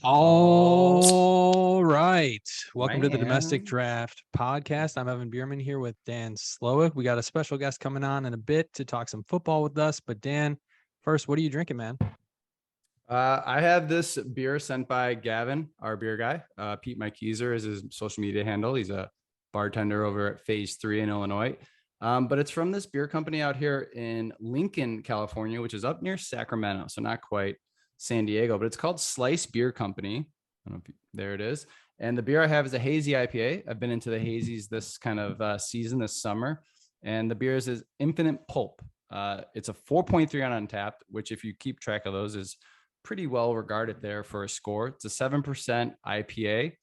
All right. Welcome to the Domestic Man. Draft Podcast. I'm Evan Bierman here with Dan Slowick. We got a special guest coming on in a bit to talk some football with us. But Dan, first, what are you drinking, man? I have this beer sent by Gavin, our beer guy. Pete Mikeezer is his social media handle. He's a bartender over at Phase 3 in Illinois. But it's from this beer company out here in Lincoln, California, which is up near Sacramento. So not quite San Diego, but it's called Slice Beer Company. I don't know if there it is. And the beer I have is a hazy IPA. I've been into the hazies this kind of season, this summer. And the beer is Infinite Pulp. It's a 4.3 on Untappd, which if you keep track of those is pretty well regarded there for a score. It's a 7% IPA.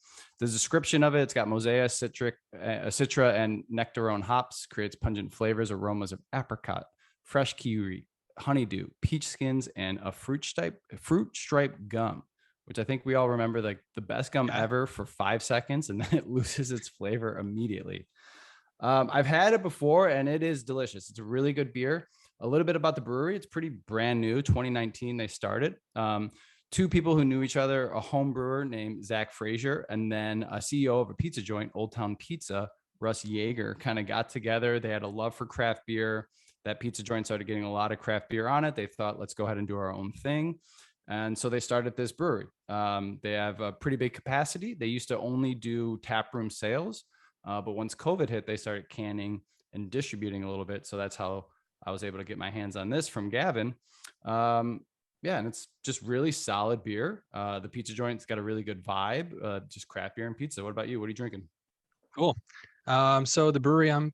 The description of it, it's got Mosaic, Citra, and Nectarone hops, creates pungent flavors, aromas of apricot, fresh kiwi, honeydew, peach skins, and a fruit stripe gum, which I think we all remember like the best gum ever for 5 seconds, and then it loses its flavor immediately. I've had it before, and it is delicious. It's a really good beer. A little bit about the brewery. It's pretty brand new. 2019, they started. Two people who knew each other, a home brewer named Zach Frazier, and then a CEO of a pizza joint, Old Town Pizza, Russ Yeager, kind of got together. They had a love for craft beer. That pizza joint started getting a lot of craft beer on it. They thought, let's go ahead and do our own thing. And so they started this brewery. They have a pretty big capacity. They used to only do taproom sales. But once COVID hit, they started canning and distributing a little bit. So that's how I was able to get my hands on this from Gavin. Yeah, and it's just really solid beer. The pizza joint's got a really good vibe, just craft beer and pizza. What about you? What are you drinking? Cool. So the brewery I'm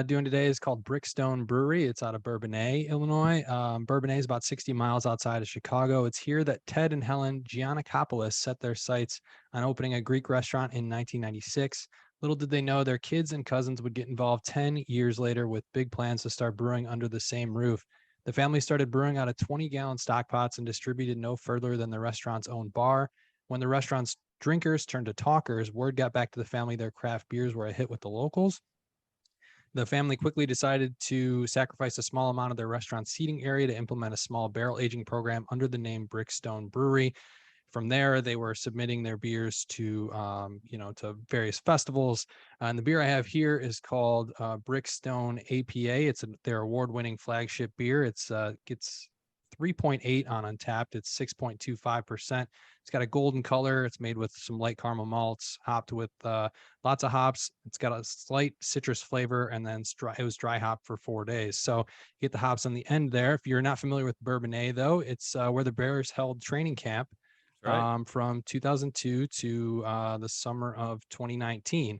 doing today is called Brickstone Brewery. It's out of Bourbonnais, Illinois. Bourbonnais is about 60 miles outside of Chicago. It's here that Ted and Helen Giannakopoulos set their sights on opening a Greek restaurant in 1996. Little did they know their kids and cousins would get involved 10 years later with big plans to start brewing under the same roof. The family started brewing out of 20-gallon stock pots and distributed no further than the restaurant's own bar. When the restaurant's drinkers turned to talkers, word got back to the family their craft beers were a hit with the locals. The family quickly decided to sacrifice a small amount of their restaurant seating area to implement a small barrel aging program under the name Brickstone Brewery. From there, they were submitting their beers to, to various festivals. And the beer I have here is called Brickstone APA. It's their award-winning flagship beer. It's 3.8 on Untappd. It's 6.25%. It's got a golden color. It's made with some light caramel malts, hopped with lots of hops. It's got a slight citrus flavor, and then it was dry hopped for 4 days. So you get the hops on the end there. If you're not familiar with Bourbonnais, though, it's where the Bears held training camp. Right. From 2002 to the summer of 2019.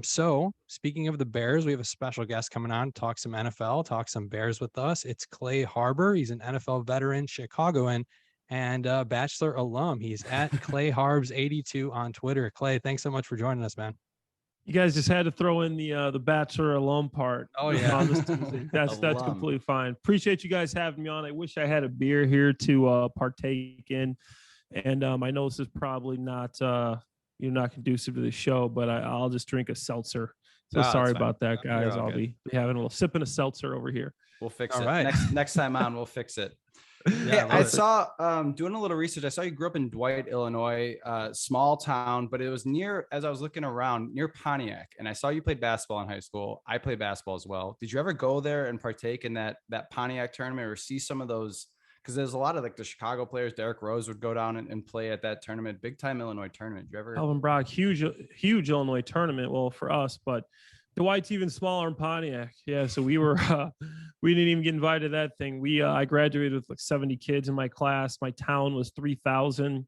So speaking of the Bears, we have a special guest coming on, talk some NFL, talk some Bears with us. It's Clay Harbor. He's an NFL veteran, Chicagoan, and Bachelor alum. He's at Clay Harbs 82 on Twitter. Clay, thanks so much for joining us, man. You guys just had to throw in the Bachelor alum part. Oh yeah, that's completely fine. Appreciate you guys having me on. I wish I had a beer here to partake in. And I know this is probably not not conducive to the show, but I'll just drink a seltzer. So sorry about that, guys. I'll be having a little sipping a seltzer over here. We'll fix it. Right. Next time on, we'll fix it. Yeah, I saw doing a little research. I saw you grew up in Dwight, Illinois, small town, but it was near, as I was looking around, near Pontiac. And I saw you played basketball in high school. I played basketball as well. Did you ever go there and partake in that Pontiac tournament or see some of those? Because there's a lot of like the Chicago players. Derrick Rose would go down and play at that tournament, big time Illinois tournament. Did you ever? Alvin Brock, huge Illinois tournament. Well, for us, but Dwight's even smaller in Pontiac. Yeah, so we were we didn't even get invited to that thing. I graduated with like 70 kids in my class. My town was 3,000.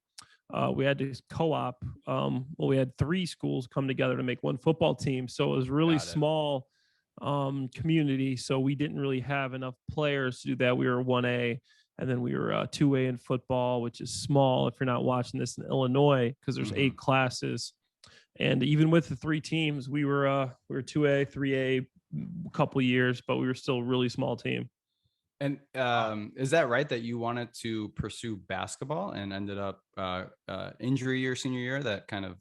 We had to co-op. We had 3 schools come together to make one football team. So it was really small community. So we didn't really have enough players to do that. We were 1A. And then we were 2A in football, which is small if you're not watching this in Illinois, because there's 8 classes. And even with the 3 teams, we were 2A, 3A a couple of years, but we were still a really small team. And is that right that you wanted to pursue basketball and ended up injury your senior year that kind of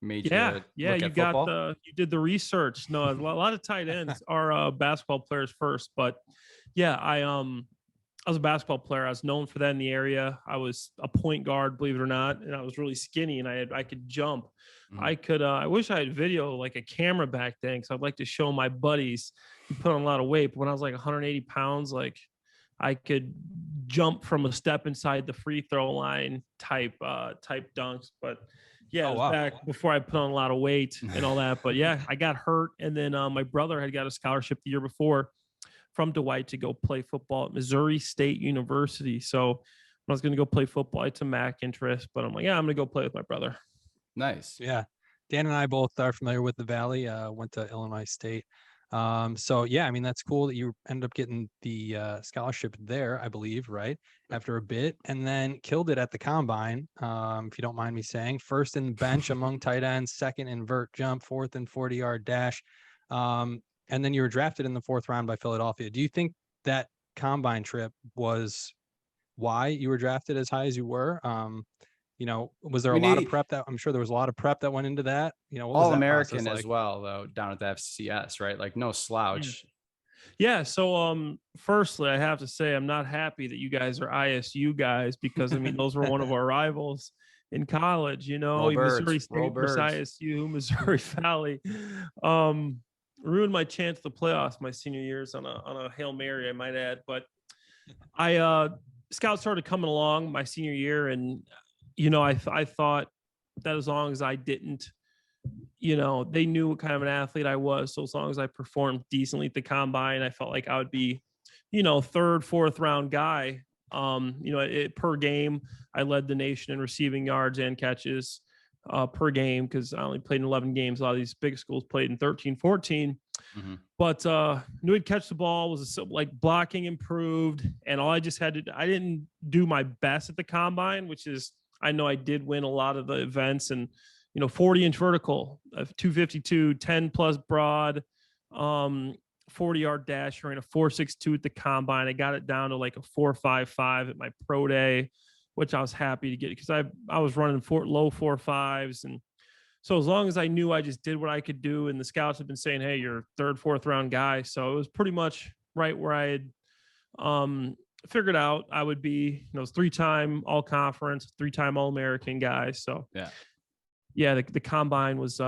made you look at football? You did the research. No, a lot of tight ends are basketball players first, but yeah, I was a basketball player. I was known for that in the area. I was a point guard, believe it or not, and I was really skinny and I could jump. Mhm. I wish I had video, like a camera back then, because I'd like to show my buddies who put on a lot of weight. But when I was like 180 pounds, like I could jump from a step inside the free throw line type dunks. But yeah, Oh, it was wow. back before I put on a lot of weight and all that. But yeah, I got hurt, and then my brother had got a scholarship the year before from Dwight to go play football at Missouri State University. So when I was going to go play football, I had some MAC interest, but I'm like, yeah, I'm going to go play with my brother. Nice. Yeah. Dan and I both are familiar with the Valley, went to Illinois State. So yeah, I mean, that's cool that you ended up getting the scholarship there, I believe, right? After a bit, and then killed it at the combine. If you don't mind me saying, first in the bench among tight ends, second in vert jump, fourth in 40-yard dash. And then you were drafted in the 4th round by Philadelphia. Do you think that combine trip was why you were drafted as high as you were? Was there We a lot of need prep I'm sure there was a lot of prep that went into that. What was All that process American as like? well, though, down at the FCS, right? Like no slouch. Yeah. So, firstly, I have to say I'm not happy that you guys are ISU guys, because I mean those were one of our rivals in college. Roll birds, Missouri roll State versus birds. ISU, Missouri Valley. Ruined my chance at the playoffs my senior years on a Hail Mary, I might add. But scouts started coming along my senior year, and I thought that as long as I didn't, they knew what kind of an athlete I was. So as long as I performed decently at the combine, I felt like I would be, 3rd, 4th round guy. Per game, I led the nation in receiving yards and catches per game, because I only played in 11 games. A lot of these big schools played in 13, 14. Mhm. But knew he'd catch the ball, was like blocking improved, and all I just had to, I didn't do my best at the combine, which is, I know I did win a lot of the events, and 40-inch vertical, 252, 10 plus broad, 40-yard dash, ran a 4.62 at the combine. I got it down to like a 4.55 at my pro day, which I was happy to get, because I was running low 4.5s. And so as long as I knew I just did what I could do, and the scouts have been saying, hey, you're 3rd, 4th round guy. So it was pretty much right where I had figured out I would be. It was 3-time all conference, 3-time all American guy. So yeah, the combine was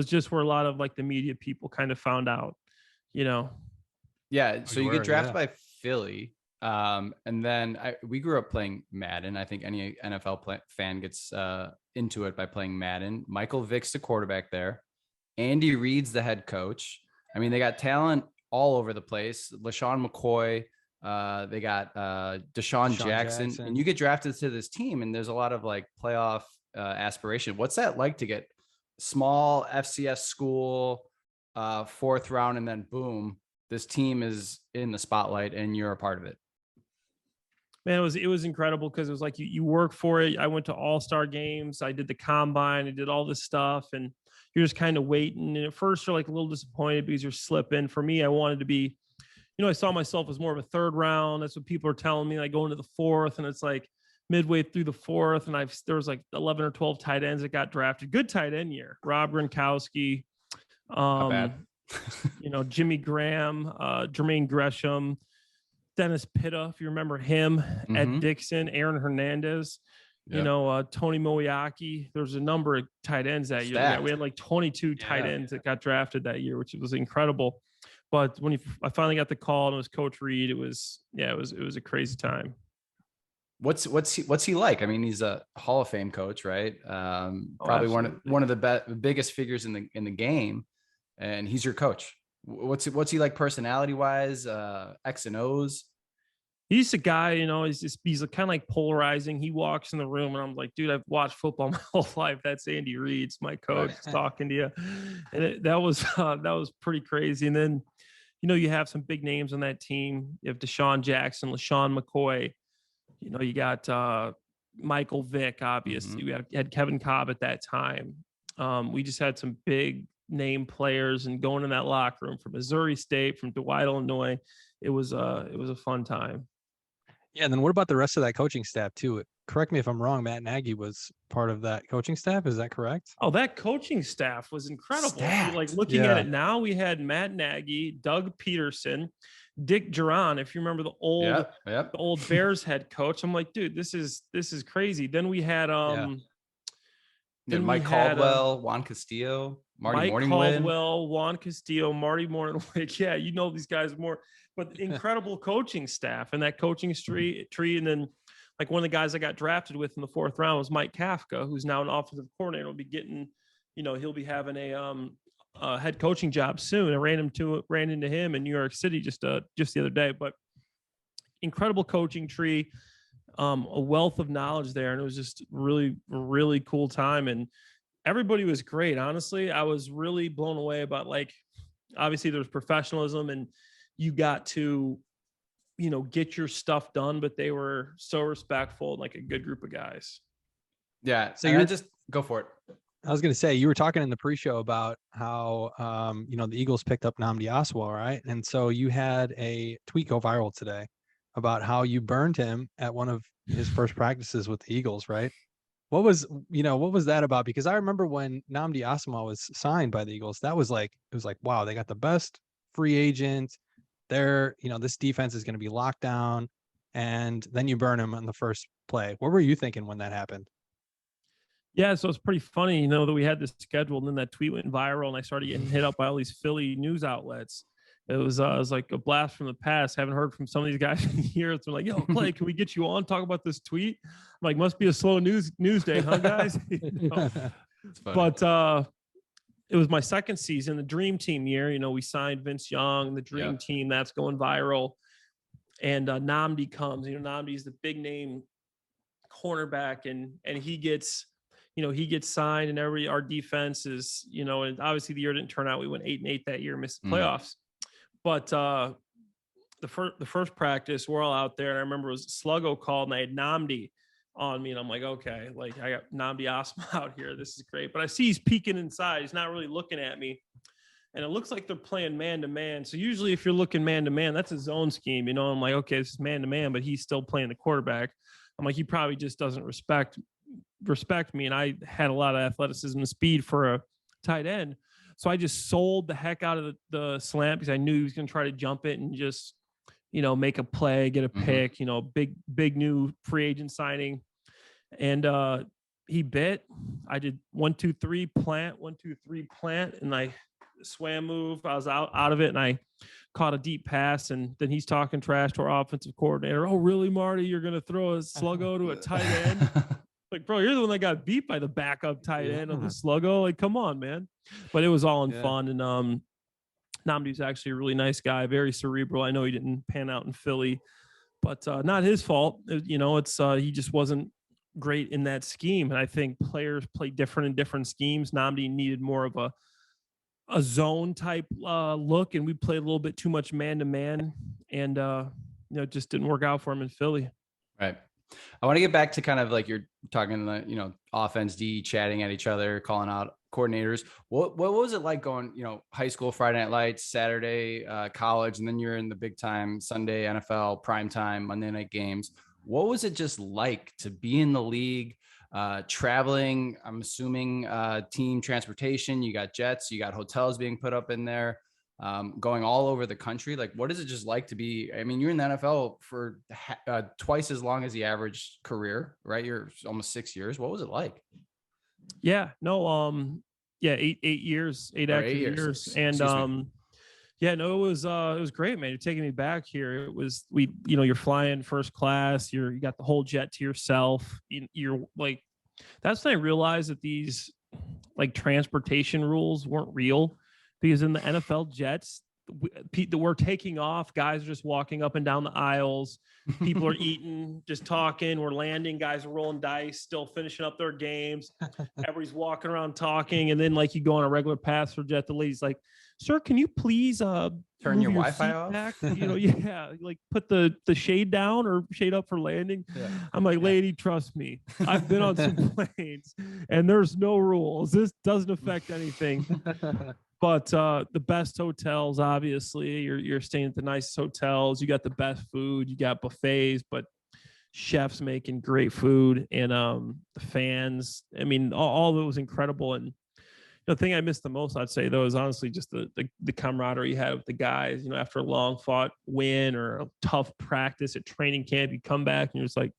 just where a lot of like the media people kind of found out, Yeah. So you you get were, drafted yeah. by Philly. And then we grew up playing Madden. I think any NFL fan gets into it by playing Madden. Michael Vick's the quarterback there. Andy Reid's the head coach. I mean, they got talent all over the place. LaShawn McCoy. They got Deshaun Jackson. And you get drafted to this team, and there's a lot of like playoff aspiration. What's that like to get small FCS school, 4th round, and then boom, this team is in the spotlight and you're a part of it? Man, it was incredible, because it was like you work for it. I went to all-star games. I did the combine. I did all this stuff, and you're just kind of waiting. And at first you're like a little disappointed because you're slipping. For me, I wanted to be, I saw myself as more of a 3rd round. That's what people are telling me. I go into the 4th, and it's like midway through the 4th, and there was like 11 or 12 tight ends that got drafted. Good tight end year. Rob Gronkowski, Not bad. Jimmy Graham, Jermaine Gresham, Dennis Pitta, if you remember him, Ed Dixon, Aaron Hernandez, Tony Moiaki. There's a number of tight ends that year. We had like 22 tight ends that got drafted that year, which was incredible. But when I finally got the call and it was Coach Reid, it was a crazy time. What's he like? I mean, he's a Hall of Fame coach, right? Probably one of the biggest figures in the game, and he's your coach. What's he like personality wise? X and O's. He's a guy, he's kind of like polarizing. He walks in the room and I'm like, dude, I've watched football my whole life. That's Andy Reid, my coach, talking to you. And that was pretty crazy. And then, you have some big names on that team. You have Deshaun Jackson, LaShawn McCoy. You got Michael Vick, obviously. We had Kevin Cobb at that time. We just had some big name players, and going in that locker room from Missouri State, from Dwight, Illinois, it was a fun time. Yeah, and then what about the rest of that coaching staff too? Correct me if I'm wrong. Matt Nagy was part of that coaching staff. Is that correct? Oh, that coaching staff was incredible. If you like Stacked. looking at Yeah. it now, we had Matt Nagy, Doug Peterson, Dick Duran. If you remember the Yep. old Bears head coach, I'm like, dude, this is crazy. Then we had Yeah, then Mike we had Caldwell, Juan Castillo, Marty Mike Morningwin. Caldwell, Juan Castillo, Marty Morningwig. Yeah, you know these guys more, but incredible coaching staff and that coaching tree. And then like one of the guys I got drafted with in the 4th round was Mike Kafka, who's now an offensive coordinator. Will be getting, he'll be having a head coaching job soon. I ran into him in New York City just the other day. But incredible coaching tree, a wealth of knowledge there, and it was just really, really cool time. And everybody was great. Honestly, I was really blown away about, like, obviously there's professionalism and you got to, get your stuff done, but they were so respectful, like a good group of guys. Yeah. So So you you're- just go for it. I was going to say, you were talking in the pre-show about how, the Eagles picked up Nnamdi Asomugha, right? And so you had a tweet go viral today about how you burned him at one of his first practices with the Eagles, right? What was that about? Because I remember when Nnamdi Asomugha was signed by the Eagles, it was like, wow, they got the best free agent. This defense is going to be locked down. And then you burn him on the first play. What were you thinking when that happened? Yeah, so it's pretty funny, that we had this scheduled, and then that tweet went viral, and I started getting hit up by all these Philly news outlets. It was like a blast from the past. Haven't heard from some of these guys in years. They're like, "Yo, Clay, can we get you on, talk about this tweet?" I'm like, "Must be a slow news day, huh, guys?" It's funny. But it was my second season, the Dream Team year. We signed Vince Young, the Dream Yeah. Team. That's going viral. And Nnamdi comes. Nnamdi's the big name cornerback, and he gets signed, and our defense is, and obviously the year didn't turn out. We went 8-8 that year, missed the playoffs. But the first practice, we're all out there, and I remember it was Sluggo called, and I had Nnamdi on me, and I'm like, okay, like I got Nnamdi Asomugha out here. This is great. But I see he's peeking inside. He's not really looking at me. And it looks like they're playing man-to-man. So usually if you're looking man-to-man, that's a zone scheme. I'm like, okay, this is man-to-man, but he's still playing the quarterback. I'm like, he probably just doesn't respect me. And I had a lot of athleticism and speed for a tight end. So I just sold the heck out of the slant because I knew he was going to try to jump it and just, make a play, get a pick, big new free agent signing. And he bit. I did 1, 2, 3 plant, 1, 2, 3 plant. And I swam move. I was out of it, and I caught a deep pass. And then he's talking trash to our offensive coordinator. "Oh, really, Marty? You're going to throw a Sluggo to a tight end?" Like, bro, you're the one that got beat by the backup tight end of the Sluggo. Like, come on, man. But it was all in fun. And Nnamdi's actually a really nice guy, very cerebral. I know he didn't pan out in Philly, but not his fault. It's he just wasn't great in that scheme. And I think players play different in different schemes. Nnamdi needed more of a zone type look, and we played a little bit too much man-to-man, and it just didn't work out for him in Philly. Right. I want to get back to kind of like you're talking, offense, D, chatting at each other, calling out coordinators. What was it like going, high school, Friday Night Lights, Saturday, college, and then you're in the big time Sunday, NFL, prime time, Monday night games. What was it just like to be in the league, traveling? I'm assuming team transportation, you got jets, you got hotels being put up in there. Going all over the country. Like, what is it just like to be, you're in the NFL for twice as long as the average career, right? You're almost 6 years. What was it like? Yeah, no, 8 years, 8 active years. And, it was great, man. You're taking me back here. It was, you're flying first class, you got the whole jet to yourself. You're like, that's when I realized that these like transportation rules weren't real. Because in the NFL jets, we're taking off. Guys are just walking up and down the aisles. People are eating, just talking. We're landing. Guys are rolling dice, still finishing up their games. Everybody's walking around talking. And then, like, you go on a regular passenger jet, the lady's like, "Sir, can you please turn your Wi-Fi off?" Back? Like put the shade down or shade up for landing. Yeah. I'm like, lady, trust me. I've been on some planes, and there's no rules. This doesn't affect anything. But the best hotels, obviously, you're staying at the nicest hotels. You got the best food. You got buffets. But chefs making great food, and the fans. I mean, all of it was incredible. And the thing I missed the most, I'd say, though, is honestly just the camaraderie you had with the guys. After a long fought win or a tough practice at training camp, you come back and you're just like,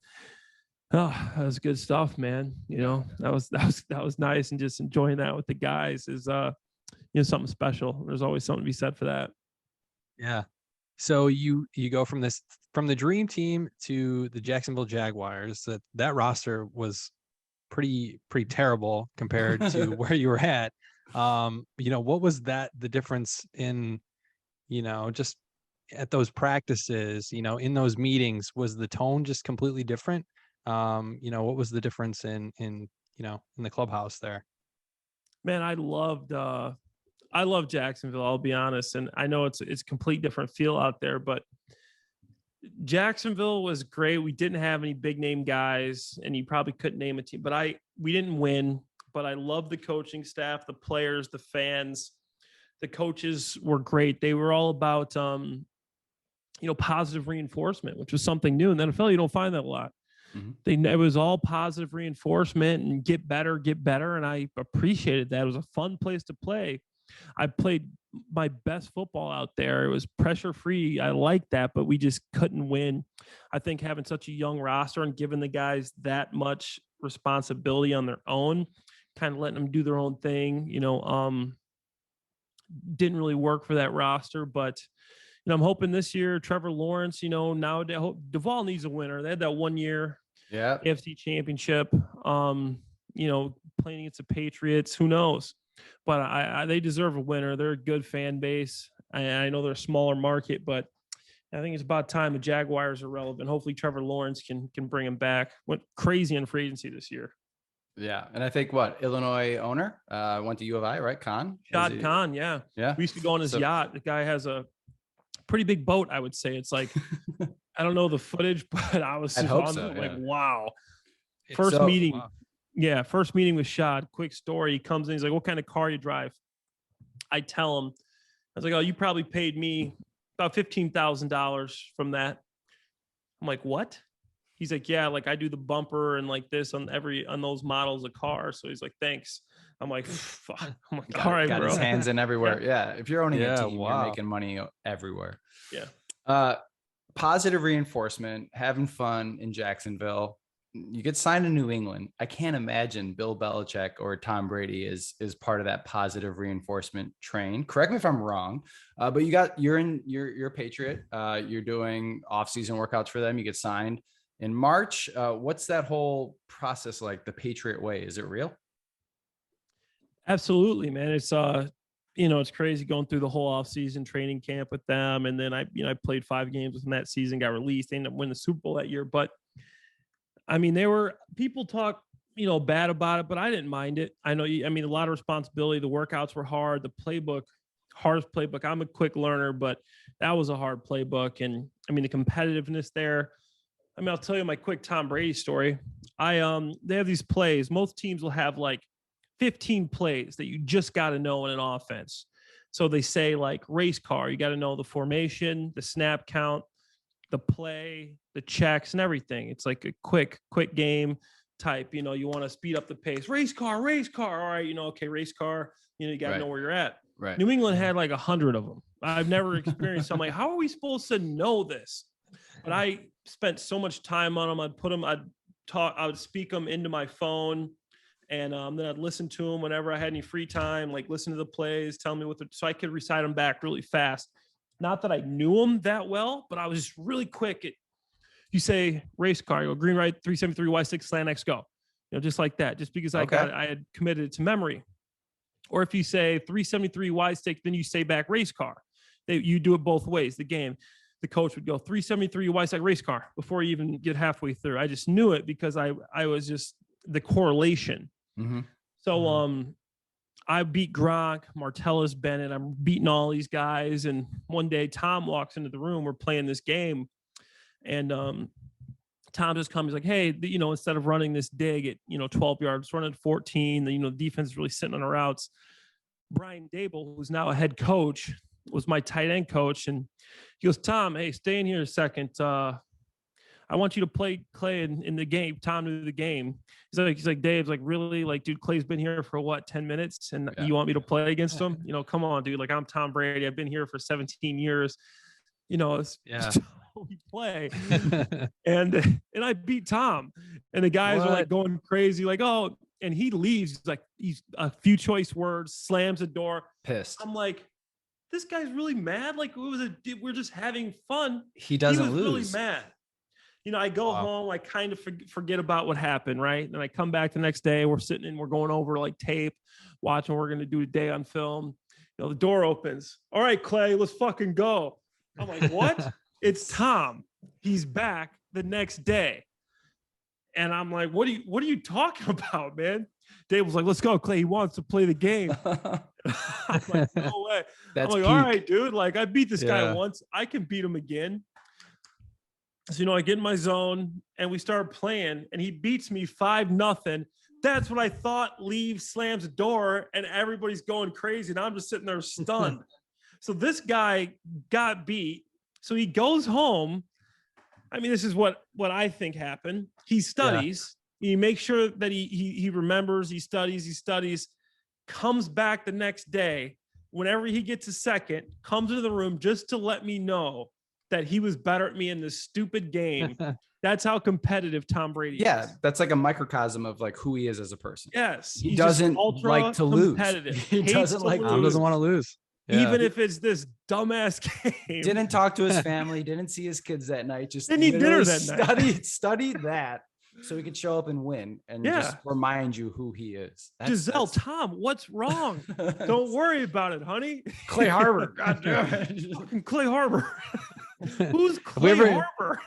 oh, that was good stuff, man. That was nice, and just enjoying that with the guys is something special. There's always something to be said for that. Yeah. So you go from the dream team to the Jacksonville Jaguars. That roster was pretty terrible compared to where you were at. What was the difference in, just at those practices, in those meetings? Was the tone just completely different? What was the difference in the clubhouse there? Man, I loved Jacksonville, I'll be honest. And I know it's a complete different feel out there, but Jacksonville was great. We didn't have any big name guys, and you probably couldn't name a team, but we didn't win, but I love the coaching staff, the players, the fans. The coaches were great. They were all about, positive reinforcement, which was something new. In the NFL, you don't find that a lot. Mm-hmm. It was all positive reinforcement and get better. And I appreciated that. It was a fun place to play. I played my best football out there. It was pressure free. I liked that, but we just couldn't win. I think having such a young roster and giving the guys that much responsibility on their own, kind of letting them do their own thing, didn't really work for that roster. But I'm hoping this year, Trevor Lawrence, now Duvall needs a winner. They had that 1 year AFC championship, playing against the Patriots. Who knows? But they deserve a winner. They're a good fan base. I know they're a smaller market, but I think it's about time the Jaguars are relevant. Hopefully Trevor Lawrence can bring him back. Went crazy in free agency this year. Yeah. And I think Illinois owner went to U of I, right? Khan? Shad Khan, yeah. Yeah. We used to go on his yacht. The guy has a pretty big boat, I would say. It's like, I don't know the footage, but I was like, wow. First meeting. Wow. Yeah, first meeting with Shad. Quick story. He comes in. He's like, "What kind of car you drive?" I tell him, I was like, "Oh, you probably paid me about $15,000 from that." I'm like, "What?" He's like, "Yeah, like I do the bumper and like this on those models of cars." So he's like, "Thanks." I'm like, "Fuck." I'm like, "All right, got bro." His hands in everywhere. Yeah. If you're owning a team, you're making money everywhere. Yeah. Positive reinforcement, having fun in Jacksonville. You get signed in New England. I can't imagine Bill Belichick or Tom Brady is part of that positive reinforcement train. Correct me if I'm wrong, but you're a Patriot. You're doing off-season workouts for them. You get signed in March. What's that whole process like? The Patriot way? Is it real? Absolutely, man. It's it's crazy going through the whole off-season training camp with them, and then I played 5 games with them that season. Got released. They ended up winning the Super Bowl that year, but. I mean, people talk, bad about it, but I didn't mind it. I know, a lot of responsibility. The workouts were hard. The hardest playbook. I'm a quick learner, but that was a hard playbook. And the competitiveness there. I'll tell you my quick Tom Brady story. They have these plays. Most teams will have like 15 plays that you just got to know in an offense. So they say like race car, you got to know the formation, the snap count, the play, the checks, and everything. It's like a quick game type. You want to speed up the pace. Race car. All right, okay, race car. You got to know where you're at. Right. New England had like 100 of them. I've never experienced. I'm like, how are we supposed to know this? But I spent so much time on them. I would speak them into my phone, and then I'd listen to them whenever I had any free time. Like listen to the plays, tell me so I could recite them back really fast. Not that I knew them that well, but I was just really quick. You say race car, you go green, right, 373, Y6, slant X, go. Just like that, just because I had committed it to memory. Or if you say 373, Y6, then you say back race car. You do it both ways, the game. The coach would go 373, Y6, race car before you even get halfway through. I just knew it because I was just the correlation. Mm-hmm. So, I beat Gronk, Martellus Bennett. I'm beating all these guys. And one day Tom walks into the room. We're playing this game. And Tom just comes, he's like, hey, instead of running this dig at, 12 yards, run at 14. The defense is really sitting on the routes. Brian Dable, who's now a head coach, was my tight end coach. And he goes, Tom, hey, stay in here a second. I I want you to play Clay in the game. Tom knew the game. He's like, Dave's like, really? Like, dude, Clay's been here for what, 10 minutes? And you want me to play against him? You know, come on, dude. Like, I'm Tom Brady. I've been here for 17 years. You know, it's we play. and I beat Tom. And the guys are like going crazy, like, oh, and he leaves. He's a few choice words, slams the door. Pissed. I'm like, this guy's really mad. Like, we're just having fun. He doesn't was lose. Really mad. You know, I go home, I kind of forget about what happened, right? And I come back the next day, we're sitting and we're going over like tape, watching what we're going to do today on film. You know, the door opens. All right, Clay, let's fucking go. I'm like, what? It's Tom. He's back the next day. And I'm like, what are you talking about, man? Dave was like, let's go, Clay. He wants to play the game. I'm like, no way. That's I'm like, peak. all right, dude. Like, I beat this guy once. I can beat him again. So, you know, I get in my zone and we start playing and he beats me 5-0. That's what I thought. Leaves, slams the door, and everybody's going crazy. And I'm just sitting there stunned. So this guy got beat. So he goes home. I mean, this is what I think happened. He studies. He makes sure that he remembers, he studies, comes back the next day. Whenever he gets a second, comes into the room just to let me know that he was better at me in this stupid game. That's how competitive Tom Brady is. That's like a microcosm of like who he is as a person. Yes. He doesn't like to lose. He doesn't want to lose. Yeah. Even if it's this dumbass game. Didn't talk to his family, didn't see his kids that night. Just didn't eat dinner that night. Studied that so he could show up and win and just remind you who he is. Giselle, Tom, what's wrong? Don't worry about it, honey. Clay Harbor. God damn it. Fucking Clay Harbor. Who's Clay Harbor?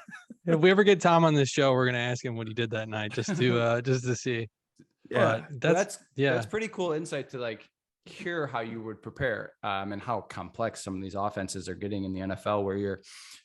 If we ever get Tom on this show, we're gonna ask him what he did that night, just to see. Yeah, that's pretty cool insight to like hear how you would prepare and how complex some of these offenses are getting in the NFL, where you're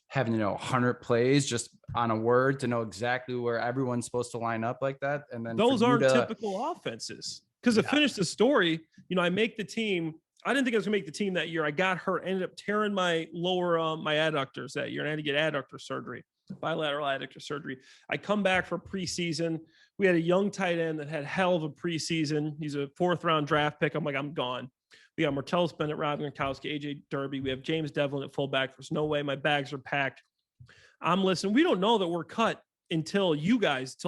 having to know 100 plays just on a word to know exactly where everyone's supposed to line up like that. And then those aren't typical offenses. Because to finish the story, you know, I make the team. I didn't think I was gonna make the team that year. I got hurt, ended up tearing my lower my adductors that year, and I had to get adductor surgery, bilateral adductor surgery. I come back for preseason. We had a young tight end that had hell of a preseason. He's a 4th-round draft pick. I'm like, I'm gone. We got Martellus Bennett, Rob Gronkowski, AJ Derby. We have James Devlin at fullback. There's no way my bags are packed. I'm listening. We don't know that we're cut until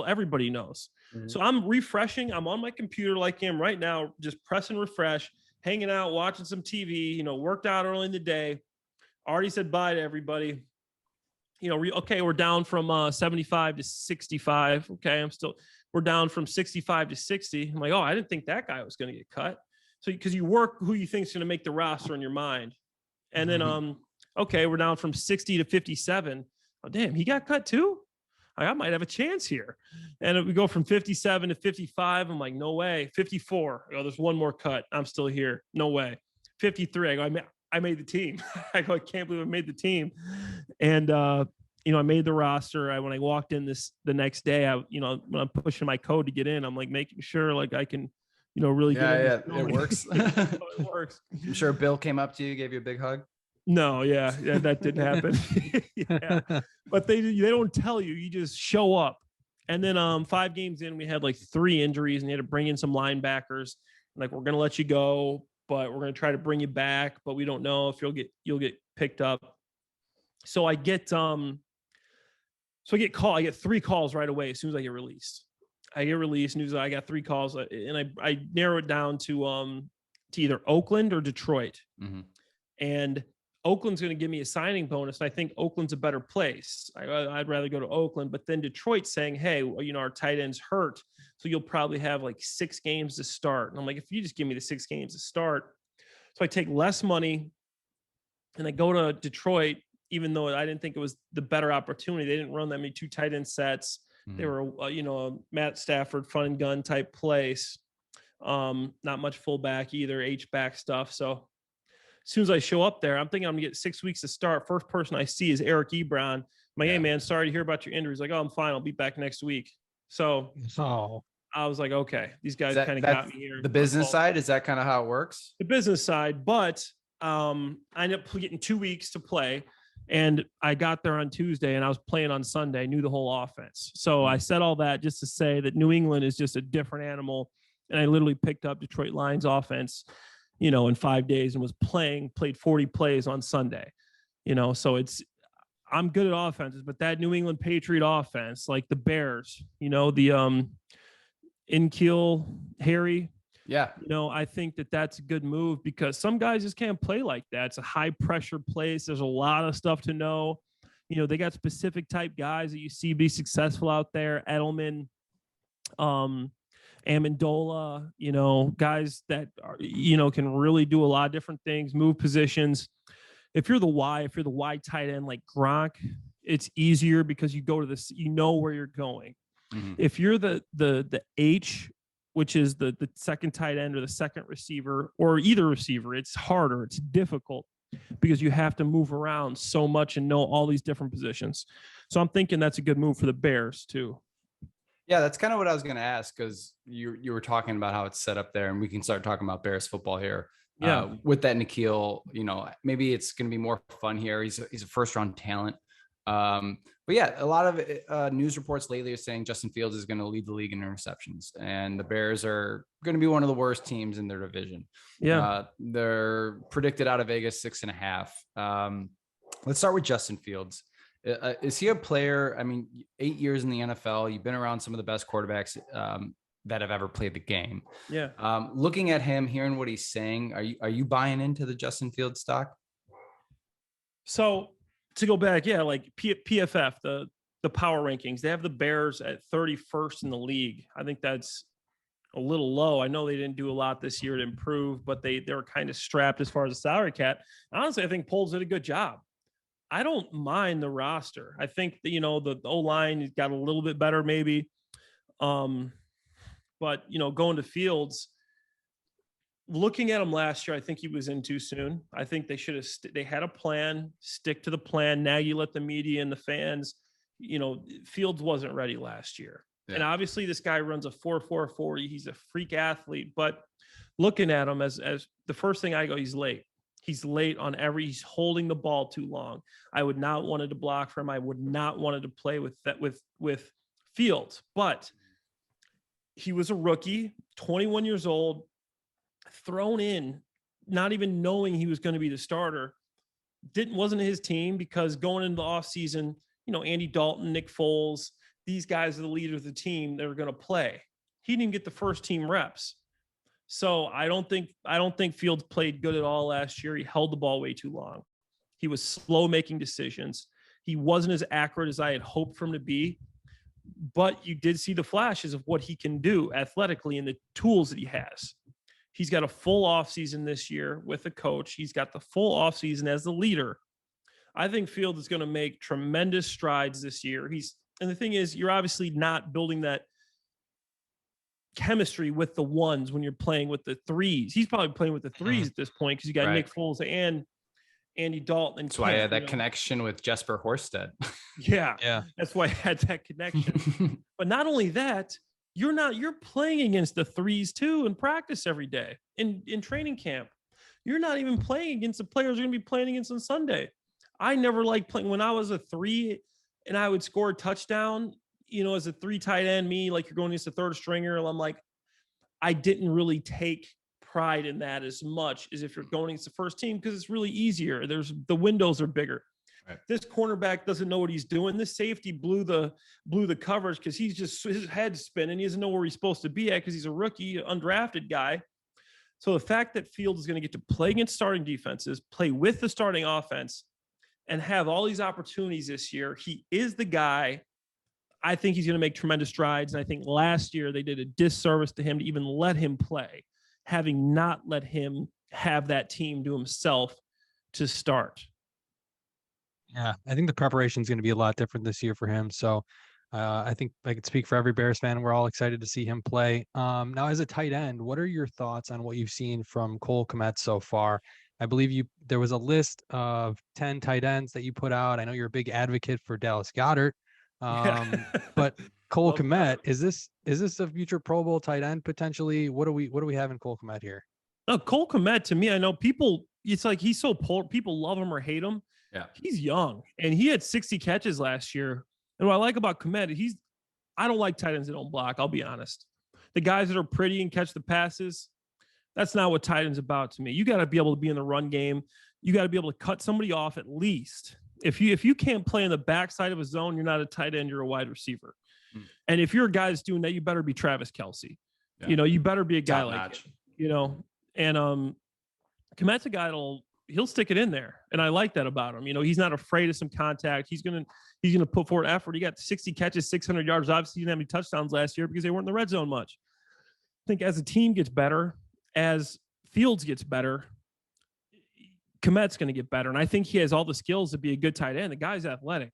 everybody knows. Mm-hmm. So I'm refreshing. I'm on my computer like I am right now, just pressing refresh, hanging out, watching some TV, you know, worked out early in the day. Already said bye to everybody. You know, okay, we're down from 75 to 65. Okay, we're down from 65 to 60. I'm like, oh, I didn't think that guy was going to get cut. So, because you work who you think is going to make the roster in your mind. And then, okay, we're down from 60 to 57. Oh, damn, he got cut too? I might have a chance here. And we go from 57 to 55. I'm like, no way. 54. Oh, there's one more cut. I'm still here. No way. 53. I go, I made the team. I go, I can't believe I made the team. And, you know, I made the roster. When I walked in the next day, when I'm pushing my code to get in, I'm like making sure like I can, you know, really get in. It works. It works. I'm sure Bill came up to you, gave you a big hug. No, yeah, that didn't happen. Yeah. But they don't tell you. You just show up. And then 5 games in, we had like 3 injuries, and they had to bring in some linebackers. Like, we're gonna let you go, but we're gonna try to bring you back, but we don't know if you'll get picked up. So I get called. I get 3 calls right away as soon as I get released. News I got 3 calls, and I narrow it down to either Oakland or Detroit. Mm-hmm. And Oakland's going to give me a signing bonus, and I think Oakland's a better place. I'd rather go to Oakland, but then Detroit's saying, hey, you know, our tight end's hurt, so you'll probably have like 6 games to start. And I'm like, if you just give me the 6 games to start. So I take less money, and I go to Detroit, even though I didn't think it was the better opportunity. They didn't run that many 2 tight end sets. Mm-hmm. They were, you know, a Matt Stafford fun and gun type place. Not much fullback either, H-back stuff. So as soon as I show up there, I'm thinking I'm gonna get 6 weeks to start. First person I see is Eric Ebron. I'm like, hey man, sorry to hear about your injury. He's like, oh, I'm fine. I'll be back next week. So I was like, okay, these guys kind of got me here. The business side, is that kind of how it works? The business side, but I ended up getting 2 weeks to play. And I got there on Tuesday and I was playing on Sunday. I knew the whole offense. So I said all that just to say that New England is just a different animal. And I literally picked up Detroit Lions offense, in 5 days and was played 40 plays on Sunday. So I'm good at offenses, but that New England Patriot offense, like the Bears, the Inkiel, Harry, Yeah. I think that's a good move because some guys just can't play like that. It's a high pressure place. There's a lot of stuff to know. They got specific type guys that you see be successful out there. Edelman, Amendola, guys that are, can really do a lot of different things, move positions. If you're the Y tight end like Gronk, it's easier because you go to this, where you're going. Mhm. If you're the H, which is the second tight end or the second receiver or either receiver, it's harder, it's difficult because you have to move around so much and know all these different positions. So I'm thinking that's a good move for the Bears too. Yeah, that's kind of what I was going to ask because you were talking about how it's set up there, and we can start talking about Bears football here. Yeah. With that N'Keal, maybe it's going to be more fun here. He's a first round talent. But yeah, a lot of news reports lately are saying Justin Fields is going to lead the league in interceptions, and the Bears are going to be one of the worst teams in their division. Yeah. They're predicted out of Vegas 6.5. Let's start with Justin Fields. Is he a player? I mean, 8 years in the NFL, you've been around some of the best quarterbacks that have ever played the game. Yeah. Looking at him, hearing what he's saying, are you buying into the Justin Fields stock? So to go back, yeah, like PFF, the power rankings, they have the Bears at 31st in the league. I think that's a little low. I know they didn't do a lot this year to improve, but they were kind of strapped as far as the salary cap. Honestly, I think Poles did a good job. I don't mind the roster. I think that, the O-line got a little bit better maybe. But, going to Fields, looking at him last year, I think he was in too soon. I think they should have, they had a plan, stick to the plan. Now you let the media and the fans, Fields wasn't ready last year. Yeah. And obviously this guy runs a 4.4 40. He's a freak athlete, but looking at him as the first thing I go, he's late. He's late on he's holding the ball too long. I would not wanted to block for him. I would not wanted to play with that, with Fields, but he was a rookie, 21 years old, thrown in, not even knowing he was going to be the starter. Wasn't his team because going into the offseason, Andy Dalton, Nick Foles, these guys are the leaders of the team that are going to play. He didn't even get the first team reps. So I don't think Fields played good at all last year. He held the ball way too long. He was slow making decisions. He wasn't as accurate as I had hoped for him to be, but you did see the flashes of what he can do athletically and the tools that he has. He's got a full offseason this year with a coach. He's got the full offseason as the leader. I think Fields is going to make tremendous strides this year. And the thing is, you're obviously not building that chemistry with the ones when you're playing with the threes. He's probably playing with the threes at this point because you got Nick Foles and Andy Dalton. And that's why I had that connection with Jesper Horsted. Yeah. That's why I had that connection. But not only that, you're playing against the threes too in practice every day in training camp. You're not even playing against the players you're going to be playing against on Sunday. I never liked playing when I was a 3 and I would score a touchdown, as a 3 tight end, like you're going against a third stringer. I'm like, I didn't really take pride in that as much as if you're going against the first team because it's really easier. The windows are bigger. Right. This cornerback doesn't know what he's doing. This safety blew the coverage because his head's spinning. He doesn't know where he's supposed to be at because he's a rookie, undrafted guy. So the fact that Fields is going to get to play against starting defenses, play with the starting offense, and have all these opportunities this year, he is the guy. I think he's going to make tremendous strides. And I think last year they did a disservice to him to even let him play, having not let him have that team to himself to start. Yeah, I think the preparation is going to be a lot different this year for him. So I think I could speak for every Bears fan. We're all excited to see him play. Now, as a tight end, what are your thoughts on what you've seen from Cole Kmet so far? I believe there was a list of 10 tight ends that you put out. I know you're a big advocate for Dallas Goedert. But Cole Kmet, is this a future Pro Bowl tight end potentially? What do we have in Cole Kmet here? No, Cole Kmet, to me, I know people, it's like he's so polar. People love him or hate him. Yeah. He's young and he had 60 catches last year. And what I like about Kmet, I don't like tight ends that don't block. I'll be honest. The guys that are pretty and catch the passes, that's not what tight end's about to me. You got to be able to be in the run game. You got to be able to cut somebody off at least. If you can't play in the backside of a zone, you're not a tight end, you're a wide receiver. And if you're a guy that's doing that, you better be Travis Kelce. Yeah. You better be a guy like him, and Kmet's a guy he'll stick it in there. And I like that about him. He's not afraid of some contact. He's gonna put forward effort. He got 60 catches, 600 yards. Obviously, he didn't have any touchdowns last year because they weren't in the red zone much. I think as a team gets better, as Fields gets better, Kmet's going to get better. And I think he has all the skills to be a good tight end. The guy's athletic.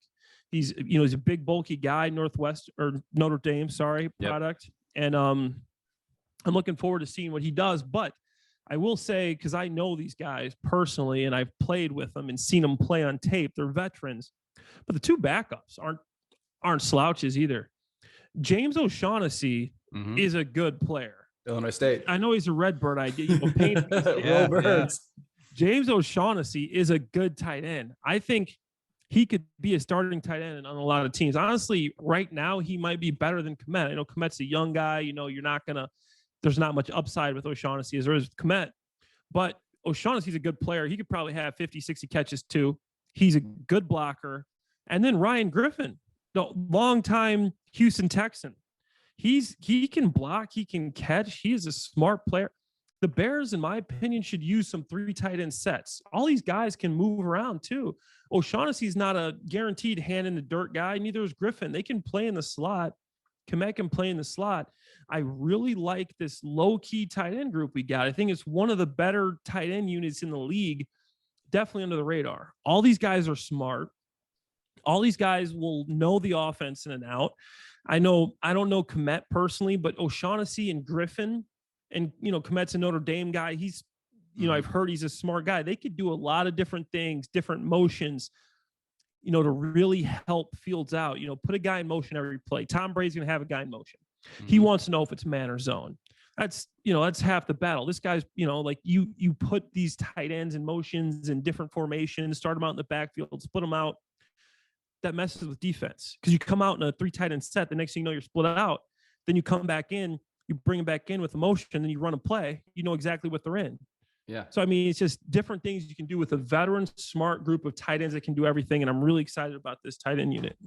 He's a big, bulky guy, Notre Dame, product. And I'm looking forward to seeing what he does. But I will say, because I know these guys personally, and I've played with them and seen them play on tape, they're veterans. But the two backups aren't slouches either. James O'Shaughnessy is a good player. Illinois State. I know he's a Redbird. James O'Shaughnessy is a good tight end. I think he could be a starting tight end on a lot of teams. Honestly, right now, he might be better than Kmet. I know Kmet's a young guy. There's not much upside with O'Shaughnessy as there is with Kmet. But O'Shaughnessy's a good player. He could probably have 50, 60 catches too. He's a good blocker. And then Ryan Griffin, the longtime Houston Texan. He can block, he can catch. He is a smart player. The Bears, in my opinion, should use some 3 tight end sets. All these guys can move around too. O'Shaughnessy's not a guaranteed hand in the dirt guy. Neither is Griffin. They can play in the slot. Kmet can play in the slot. I really like this low-key tight end group we got. I think it's one of the better tight end units in the league, definitely under the radar. All these guys are smart. All these guys will know the offense in and out. I don't know Kmet personally, but O'Shaughnessy and Griffin, and Kmet's a Notre Dame guy. He's, I've heard he's a smart guy. They could do a lot of different things, different motions, to really help Fields out. Put a guy in motion every play. Tom Brady's gonna have a guy in motion. He wants to know if it's man or zone. That's half the battle. This guy's, like you put these tight ends in motions and different formations, start them out in the backfield, split them out. That messes with defense because you come out in a 3 tight end set. The next thing you know, you're split out. Then you come back in, you bring them back in with emotion, and then you run a play. You know exactly what they're in. Yeah. So, it's just different things you can do with a veteran, smart group of tight ends that can do everything. And I'm really excited about this tight end unit.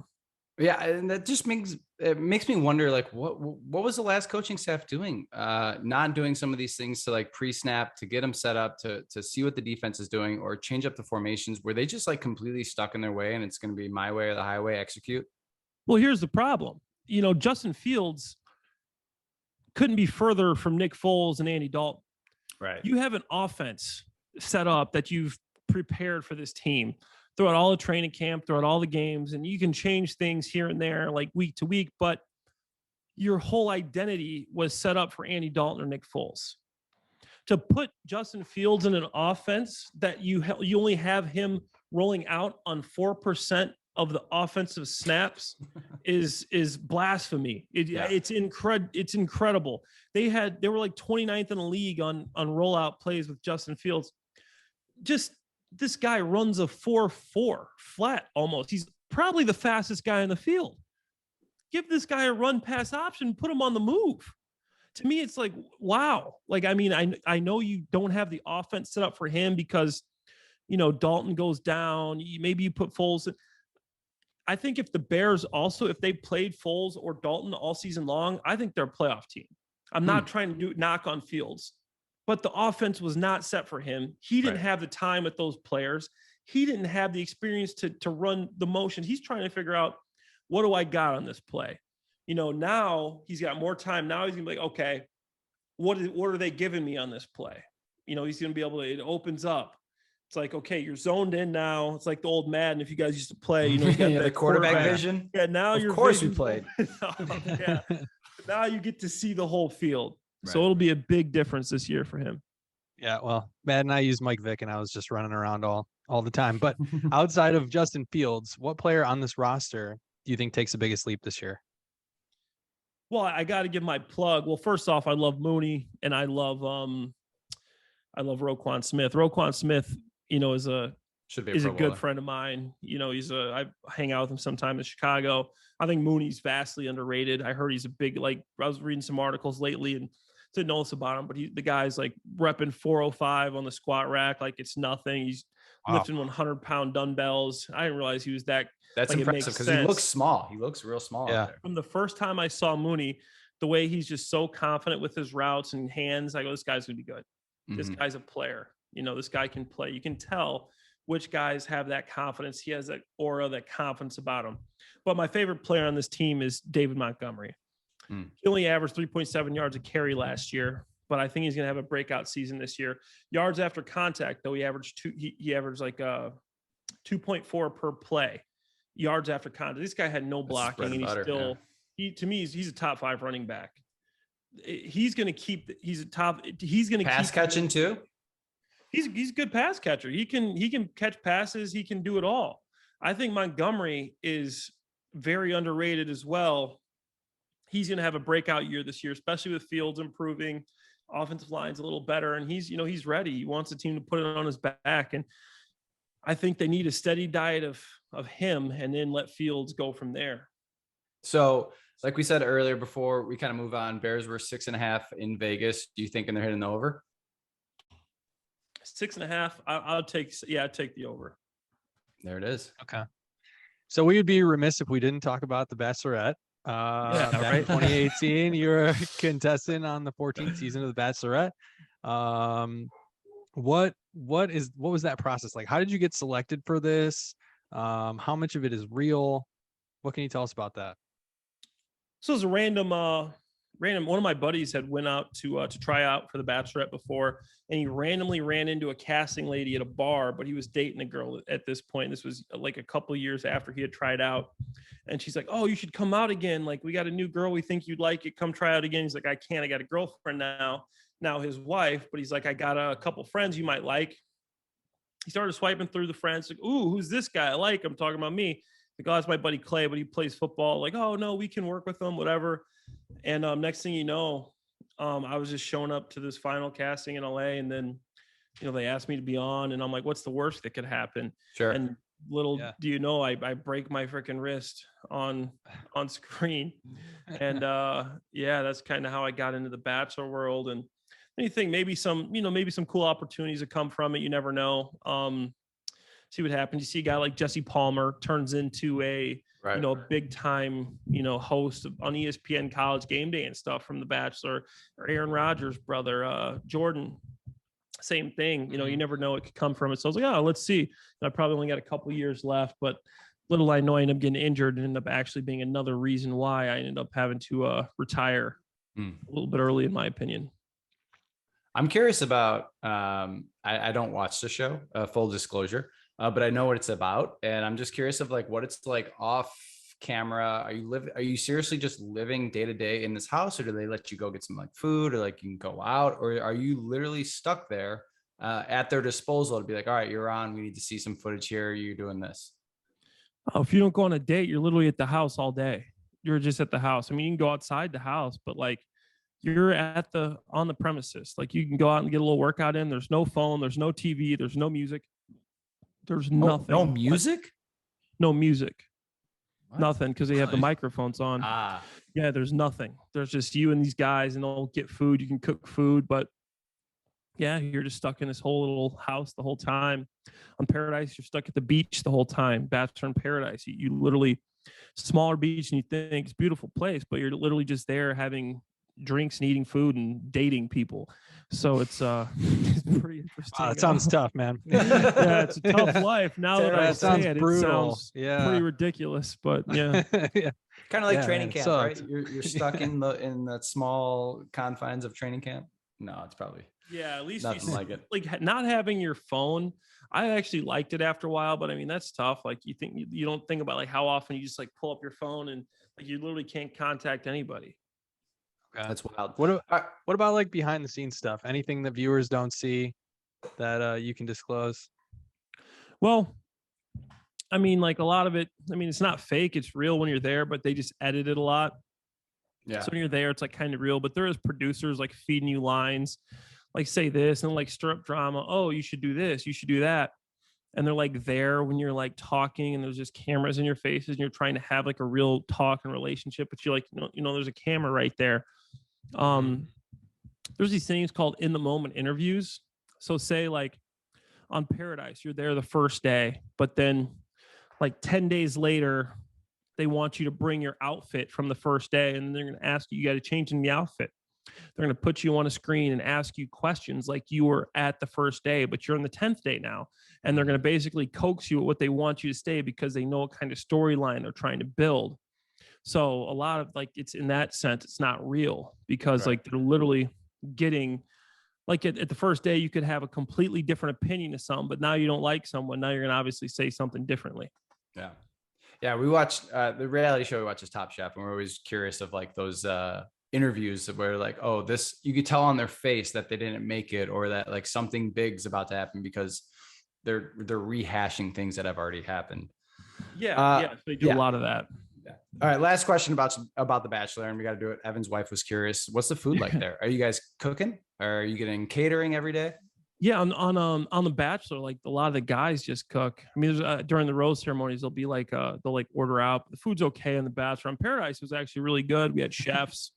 Yeah. And that just makes me wonder, like, what was the last coaching staff doing? Not doing some of these things to like pre-snap, to get them set up, to see what the defense is doing, or change up the formations. Were they just like completely stuck in their way and it's going to be my way or the highway, execute? Well, here's the problem. Justin Fields couldn't be further from Nick Foles and Andy Dalton. Right. You have an offense set up that you've prepared for this team throughout all the training camp, throughout all the games, and you can change things here and there, like week to week, but your whole identity was set up for Andy Dalton or Nick Foles. To put Justin Fields in an offense that you only have him rolling out on 4% of the offensive snaps is blasphemy. It's incredible. They were like 29th in the league on rollout plays with Justin Fields. Just this guy runs a 4.4 flat almost. He's probably the fastest guy in the field. Give this guy a run pass option, put him on the move. To me, it's like, wow. Like, I know you don't have the offense set up for him because, Dalton goes down. Maybe you put Foles in. I think if the Bears also, if they played Foles or Dalton all season long, I think they're a playoff team. I'm not trying to knock on Fields, but the offense was not set for him. He didn't have the time with those players. He didn't have the experience to run the motion. He's trying to figure out, what do I got on this play? Now he's got more time. Now he's gonna be like, okay, what are they giving me on this play? He's gonna be able to, it opens up. It's like, okay, you're zoned in now. It's like the old Madden. If you guys used to play, you got the quarterback vision. Yeah, now of course we played. Yeah, now you get to see the whole field. Right. So it'll be a big difference this year for him. Yeah, well, Madden, I used Mike Vick, and I was just running around all the time. But outside of Justin Fields, what player on this roster do you think takes the biggest leap this year? Well, I got to give my plug. Well, first off, I love Mooney, and I love I love Roquan Smith. Roquan Smith, is Should be a Pro good Bowler. friend of mine. I hang out with him sometime in Chicago. I think Mooney's vastly underrated. I heard he's a big, I was reading some articles lately and didn't know this about him, but the guy's like repping 405 on the squat rack like it's nothing. He's lifting 100-pound dumbbells. I didn't realize he was that. That's like, it impressive makes because he looks sense. small. He looks real small Yeah. out there. From the first time I saw Mooney, the way he's just so confident with his routes and hands, I go, this guy's gonna be good. This Mhm. guy's a player. This guy can play. You can tell which guys have that confidence. He has that aura, that confidence about him. But my favorite player on this team is David Montgomery. Mm. He only averaged 3.7 yards a carry last year, but I think he's going to have a breakout season this year. Yards after contact, though, he averaged like 2.4 per play. Yards after contact. This guy had no That's blocking, bread and and he's butter, still to me he's a top 5 running back. He's going to keep. He's going to Pass keep catching too. He's a good pass catcher. He can catch passes. He can do it all. I think Montgomery is very underrated as well. He's going to have a breakout year this year, especially with Fields improving, offensive line's a little better, and he's ready. He wants the team to put it on his back, and I think they need a steady diet of him, and then let Fields go from there. So, like we said earlier, before we kind of move on, Bears were 6.5 in Vegas. Do you think they're hitting the over? 6.5. I'd take the over. There it is. Okay. So we would be remiss if we didn't talk about the Bachelorette. Back in right. 2018, you were a contestant on the 14th season of the Bachelorette. What was that process like? How did you get selected for this? How much of it is real? What can you tell us about that? So it was a random. One of my buddies had went out to try out for the Bachelorette before, and he randomly ran into a casting lady at a bar, but he was dating a girl at this point. This was like a couple years after he had tried out, and she's like, "Oh, you should come out again. Like, we got a new girl. We think you'd like it. Come try out again." He's like, "I can't. I got a girlfriend now his wife." But he's like, "I got a couple friends you might like." He started swiping through the friends. Like, "Ooh, who's this guy? I like him." Talking about me. Like, "Oh, that's my buddy Clay, but he plays football." Like, "Oh no, we can work with him, whatever." And next thing you know, I was just showing up to this final casting in LA, and then they asked me to be on, and I'm like, "What's the worst that could happen?" Sure. And little do you know, I break my freaking wrist on screen, and that's kind of how I got into the Bachelor world. And anything, maybe some cool opportunities that come from it. You never know. See what happens. You see a guy like Jesse Palmer turns into a big time, host on ESPN College Game Day and stuff from The Bachelor, or Aaron Rodgers' brother, Jordan. Same thing. You never know what could come from it. So I was like, "Oh, let's see." And I probably only got a couple years left, but little I know, I ended up getting injured and ended up actually being another reason why I ended up having to retire a little bit early, in my opinion. I'm curious about, I don't watch the show, full disclosure, but I know what it's about. And I'm just curious of like what it's like off camera. Are you seriously just living day to day in this house, or do they let you go get some like food, or like you can go out, or are you literally stuck there at their disposal to be like, "All right, you're on, we need to see some footage here. You're doing this"? Oh, if you don't go on a date, you're literally at the house all day. You're just at the house. I mean, you can go outside the house, but like you're on the premises. Like you can go out and get a little workout in. There's no phone. There's no TV. There's no music. There's nothing. No music? No music. What? Nothing, because they have the microphones on. Yeah, there's nothing. There's just you and these guys, and they'll get food. You can cook food, but yeah, you're just stuck in this whole little house the whole time. On Paradise, you're stuck at the beach the whole time. Bachelor in Paradise, you literally, smaller beach, and you think it's a beautiful place, but you're literally just there having drinks and eating food and dating people. So it's it's pretty interesting. Wow, that sounds tough, man. Yeah, it's a tough life. Now that I say it, brutal. It sounds pretty ridiculous, but yeah. Yeah. Kind of like Yeah, training man, camp, sucks. right? You're stuck in that small confines of training camp. No, it's probably Yeah, at least nothing like it. Like not having your phone. I actually liked it after a while, but I mean that's tough. Like you don't think about like how often you just like pull up your phone and like you literally can't contact anybody. Okay. That's wild. What about like behind the scenes stuff? Anything that viewers don't see that you can disclose? Well, I mean, like a lot of it, I mean, it's not fake, it's real when you're there, but they just edit it a lot. Yeah. So when you're there, it's like kind of real, but there is producers like feeding you lines. like say this and like stir up drama. Oh, you should do this. You should do that. And they're like there when you're like talking and there's just cameras in your faces and you're trying to have like a real talk and relationship, but you're like, there's a camera right there. There's these things called in the moment interviews. So say like on Paradise, you're there the first day, but then like 10 days later, they want you to bring your outfit from the first day. And they're going to ask you, you got to change in the outfit. They're going to put you on a screen and ask you questions like you were at the first day, but you're on the 10th day now. And they're going to basically coax you at what they want you to stay because they know what kind of storyline they're trying to build. So a lot of like, it's in that sense, it's not real because like they're literally getting like at the first day, you could have a completely different opinion of someone, but now you don't like someone. Now you're going to obviously say something differently. Yeah. Yeah. We watched the reality show we watch is Top Chef, and we're always curious of like those interviews where like, oh, this, you could tell on their face that they didn't make it or that like something big's about to happen because they're rehashing things that have already happened. Yeah. They do a lot of that. Yeah. All right. Last question about The Bachelor, and we got to do it. Evan's wife was curious. What's the food like there? Are you guys cooking? Or are you getting catering every day? Yeah, on The Bachelor, like a lot of the guys just cook. I mean, there's during the rose ceremonies, they'll be like they'll like order out. The food's okay on The Bachelor. On Paradise, it was actually really good. We had chefs.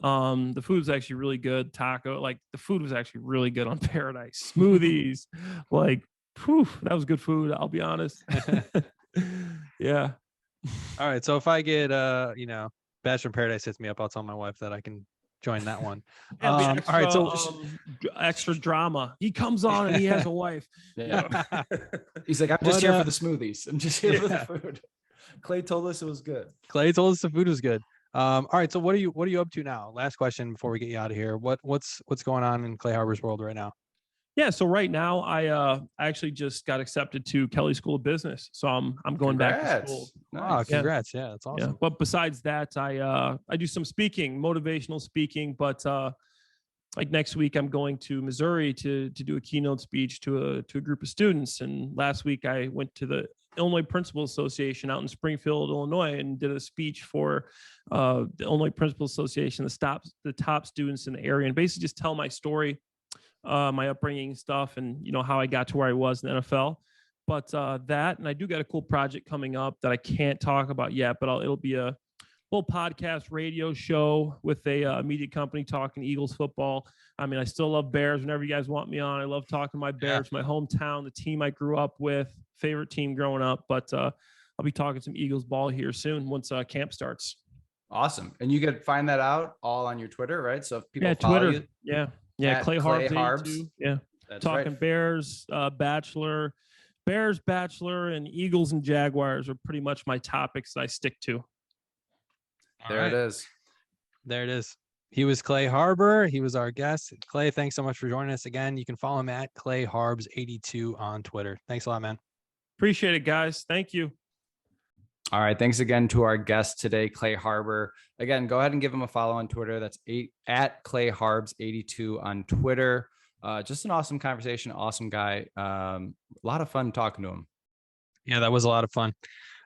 The food was actually really good. Taco, like the food was actually really good on Paradise. Smoothies, like, whew, that was good food. I'll be honest. Yeah. All right. So if I get Bachelor in Paradise hits me up, I'll tell my wife that I can join that one. Yeah, all right. So extra drama. He comes on and he has a wife. Yeah. He's like, I'm just here for the smoothies. I'm just here for the food. Clay told us it was good. Clay told us the food was good. All right. So what are you up to now? Last question before we get you out of here. What's going on in Clay Harbor's world right now? Yeah, so right now I actually just got accepted to Kelly School of Business, so I'm going back to school. Nice. Oh, congrats! Yeah, that's awesome. Yeah. But besides that, I do some speaking, motivational speaking. But like next week, I'm going to Missouri to do a keynote speech to a group of students. And last week, I went to the Illinois Principal Association out in Springfield, Illinois, and did a speech for the Illinois Principal Association, the top students in the area, and basically just tell my story. My upbringing stuff and how I got to where I was in the NFL, but that, and I do got a cool project coming up that I can't talk about yet, but it'll be a little podcast radio show with a media company talking Eagles football. I mean, I still love Bears whenever you guys want me on. I love talking my Bears, my hometown, the team I grew up with, favorite team growing up, but I'll be talking some Eagles ball here soon once camp starts. Awesome. And you could find that out all on your Twitter, right? So if people follow Twitter, you, yeah, Clay Harbs. Yeah, that's talking right. Bears, Bachelor, and Eagles and Jaguars are pretty much my topics that I stick to. There it is. There it is. He was Clay Harbor. He was our guest. Clay, thanks so much for joining us again. You can follow him at Clay Harbs 82 on Twitter. Thanks a lot, man. Appreciate it, guys. Thank you. All right. Thanks again to our guest today, Clay Harbor. Again, go ahead and give him a follow on Twitter. That's at Clay Harbs 82 on Twitter. Just an awesome conversation. Awesome guy. A lot of fun talking to him. Yeah, that was a lot of fun.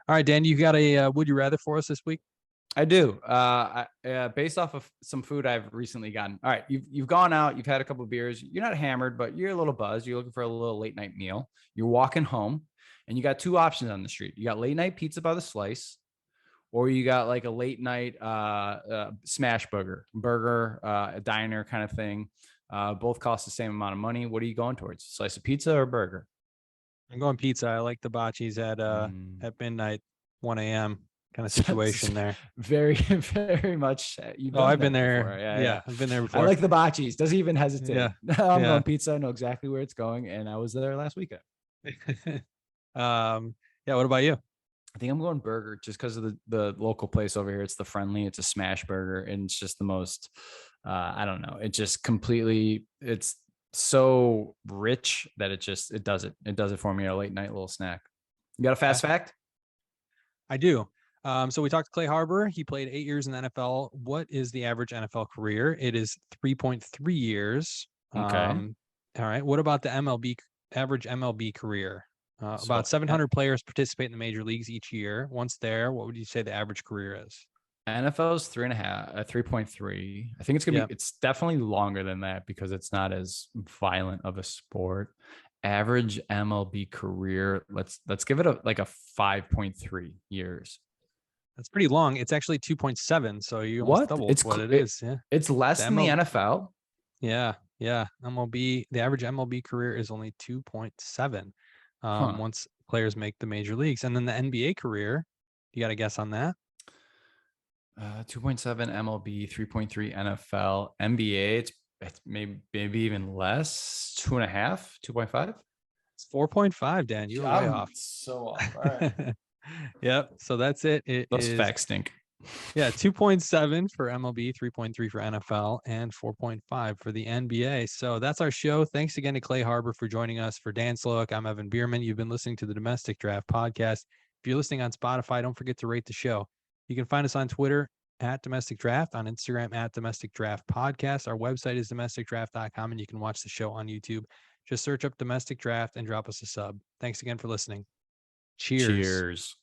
All right, Dan, you got a would you rather for us this week? I do. Based off of some food I've recently gotten. All right. You've gone out, you've had a couple of beers. You're not hammered, but you're a little buzzed. You're looking for a little late night meal. You're walking home. And you got two options on the street. You got late night pizza by the slice, or you got like a late night smash burger, a diner kind of thing. Both cost the same amount of money. What are you going towards? Slice of pizza or burger? I'm going pizza. I like the bocce's at midnight, 1 a.m. kind of situation there. Very, very much. I've been there. Before. Yeah, I've been there before. I like the bocce's. Doesn't even hesitate. Yeah. I'm going pizza. I know exactly where it's going. And I was there last weekend. What about you? I think I'm going burger just because of the local place over here. It's the Friendly. It's a smash burger, and it's just the most I don't know. It just completely, it's so rich that it does it for me, a late night little snack. You got a fast fact? I do. So we talked to Clay Harbor. He played 8 years in the NFL. What is the average NFL career? It is 3.3 years. Okay. All right. What about the average MLB career? About 700 players participate in the major leagues each year. Once there, what would you say the average career is? NFL's 3.5, 3.3. I think it's gonna Yeah. be. It's definitely longer than that because it's not as violent of a sport. Average MLB career. Let's give it a 5.3 years. That's pretty long. It's actually 2.7. So you almost What? doubled what it is. Yeah. It's less The than the ML NFL. Yeah. Yeah. MLB, the average MLB career is only 2.7. Huh. Once players make the major leagues. And then the NBA career, you got a guess on that? 2.7 MLB, 3.3 NFL, NBA. It's maybe even less. 2.5, 2.5. It's 4.5, Dan. You were way I'm off. so off. All right. Yep. So that's it. It Those is facts stink. 2.7 for MLB, 3.3 for NFL, and 4.5 for the NBA. So that's our show. Thanks again to Clay Harbor for joining us. For Dan Slowick, I'm Evan Bierman. You've been listening to the Domestic Draft Podcast. If you're listening on Spotify, don't forget to rate the show. You can find us on Twitter at Domestic Draft, on Instagram at Domestic Draft Podcast. Our website is domesticdraft.com, and you can watch the show on YouTube. Just search up Domestic Draft and drop us a sub. Thanks again for listening. Cheers. Cheers.